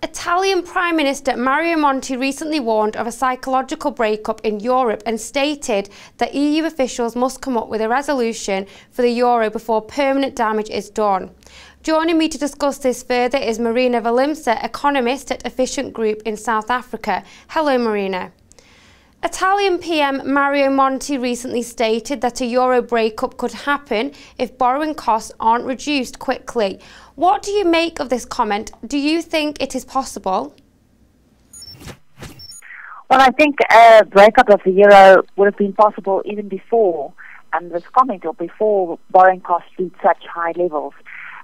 Italian Prime Minister Mario Monti recently warned of a psychological breakup in Europe and stated that EU officials must come up with a resolution for the euro before permanent damage is done. Joining me to discuss this further is Merina Willemse, economist at Efficient Group in South Africa. Hello, Merina. Italian PM Mario Monti recently stated that a euro breakup could happen if borrowing costs aren't reduced quickly. What do you make of this comment? Do you think it is possible? Well, I think a breakup of the euro would have been possible even before this comment, or before borrowing costs reached such high levels.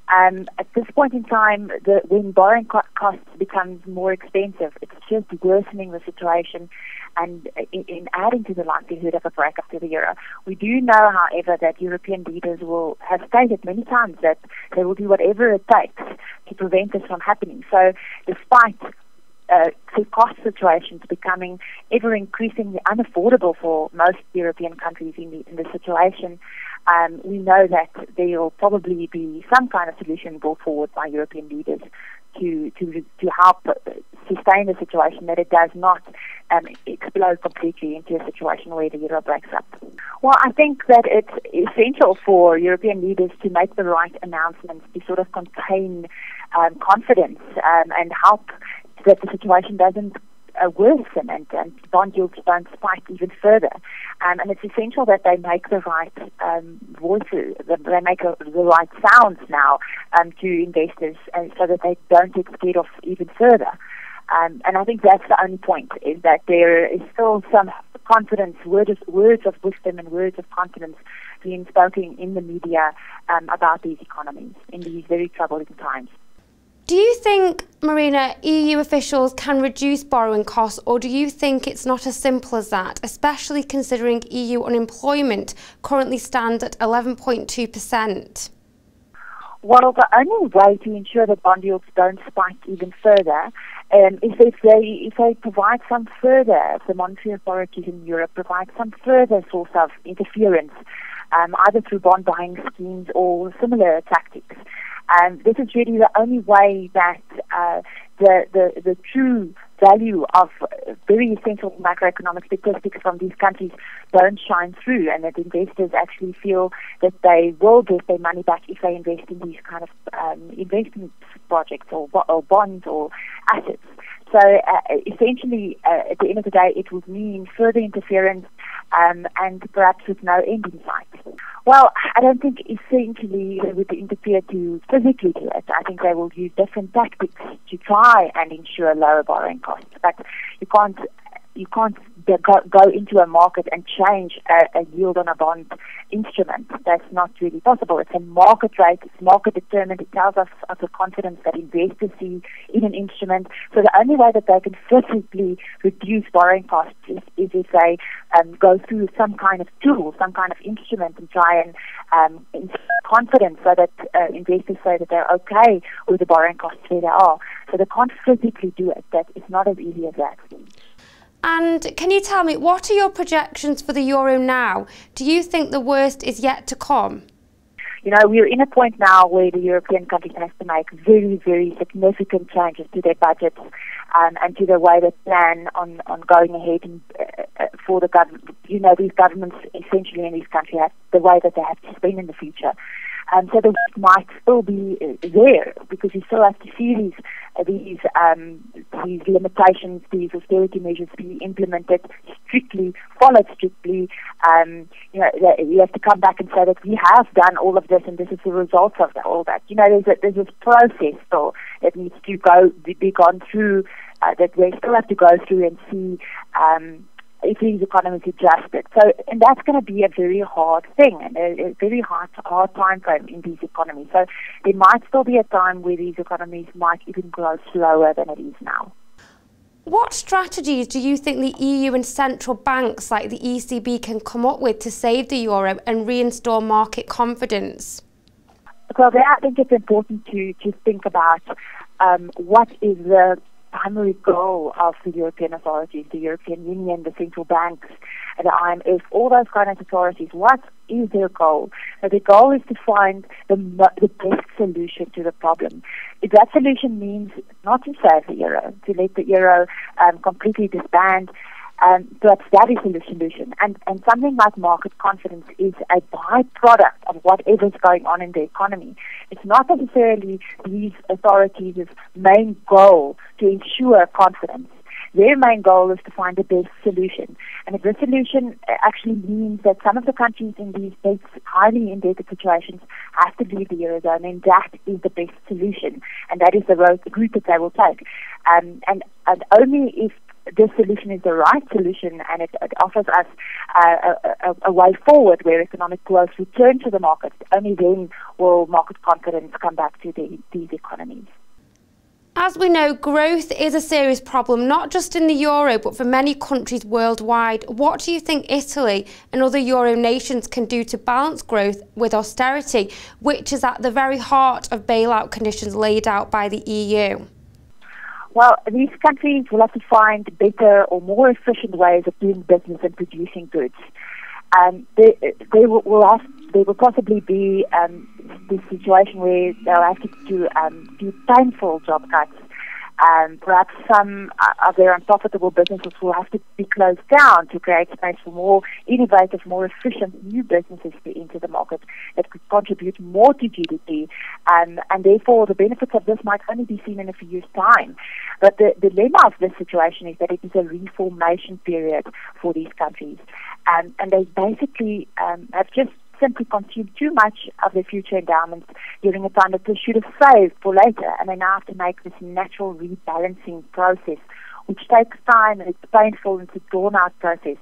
At this point in time, when borrowing costs becomes more expensive, it's just worsening the situation and in adding to the likelihood of a breakup to the euro. We do know, however, that European leaders have stated many times that they will do whatever it takes to prevent this from happening. So despite the cost situations becoming ever increasingly unaffordable for most European countries in the situation, we know that there will probably be some kind of solution brought forward by European leaders to help sustain the situation, that it does not explode completely into a situation where the euro breaks up. Well, I think that it's essential for European leaders to make the right announcements to sort of contain confidence and help that the situation doesn't worsen and bond yields don't spike even further. And it's essential that they make the right voices, they make the right sounds now to investors, and so that they don't get scared off even further. And I think that's the only point, is that there is still some confidence, words of wisdom and words of confidence being spoken in the media about these economies in these very troubling times. Do you think, Merina, EU officials can reduce borrowing costs, or do you think it's not as simple as that, especially considering EU unemployment currently stands at 11.2%? Well, the only way to ensure that bond yields don't spike even further is if they provide some further, if the monetary authorities in Europe provide some further source of interference, either through bond buying schemes or similar tactics. This is really the only way that the true value of very essential macroeconomic statistics from these countries don't shine through, and that investors actually feel that they will get their money back if they invest in these kind of investment projects or bonds or assets. So essentially, at the end of the day, it would mean further interference and perhaps with no end in sight. Well, I don't think essentially they would interfere to physically do it. I think they will use different tactics to try and ensure lower borrowing costs. But you can't go into a market and change a yield on a bond instrument. That's not really possible. It's a market rate. It's market determined. It tells us of the confidence that investors see in an instrument. So the only way that they can physically reduce borrowing costs is if they go through some kind of tool, some kind of instrument, and try and instill confidence so that investors say that they're okay with the borrowing costs where they are. So they can't physically do it. That is not as easy as that. And can you tell me, what are your projections for the euro now? Do you think the worst is yet to come? You know, we're in a point now where the European countries have to make very, very significant changes to their budgets and to the way they plan on going ahead and, for the government. You know, these governments essentially in these countries have the way that they have to spend in the future. So the risk might still be there, because you still have to see these limitations, these austerity measures be implemented strictly, followed strictly. You know, you have to come back and say that we have done all of this, and this is the result of all that. You know, there's this process still that needs to be gone through, that they still have to go through and see if these economies adjust it. So, and that's going to be a very hard thing, and a very hard time frame in these economies. So there might still be a time where these economies might even grow slower than it is now. What strategies do you think the EU and central banks like the ECB can come up with to save the euro and reinstall market confidence? Well, I think it's important to think about what is the primary goal of the European authorities, the European Union, the central banks, the IMF, all those kind of authorities. What is their goal? Their goal is to find the best solution to the problem. If that solution means not to save the euro, to let the euro completely disband, perhaps that is the solution. And something like market confidence is a byproduct of whatever is going on in the economy. It's not necessarily these authorities' main goal to ensure confidence. Their main goal is to find the best solution. And if the solution actually means that some of the countries in these highly indebted situations have to leave the Eurozone, then that is the best solution. And that is the route that they will take. And only if this solution is the right solution and it offers us a way forward where economic growth returns to the markets, only then will market confidence come back to these economies. As we know, growth is a serious problem, not just in the euro, but for many countries worldwide. What do you think Italy and other euro nations can do to balance growth with austerity, which is at the very heart of bailout conditions laid out by the EU? Well, these countries will have to find better or more efficient ways of doing business and producing goods. There will possibly be this situation where they'll have to do painful job cuts. Perhaps some of their unprofitable businesses will have to be closed down to create space for more innovative, more efficient new businesses to enter the market that could contribute more to GDP. And therefore, the benefits of this might only be seen in a few years' time. But the dilemma of this situation is that it is a reformation period for these countries. And they basically have just simply consumed too much of their future endowments during a time that they should have saved for later, and they now have to make this natural rebalancing process, which takes time and it's painful and it's a drawn-out process.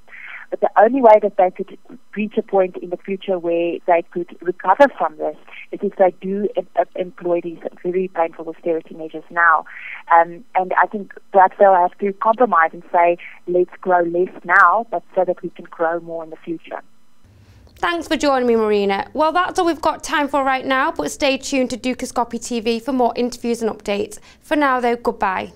But the only way that they could reach a point in the future where they could recover from this is if they do employ these very painful austerity measures now. And I think perhaps they'll have to compromise and say, let's grow less now, but so that we can grow more in the future. Thanks for joining me, Merina. Well, that's all we've got time for right now, but stay tuned to Dukascopy TV for more interviews and updates. For now, though, goodbye.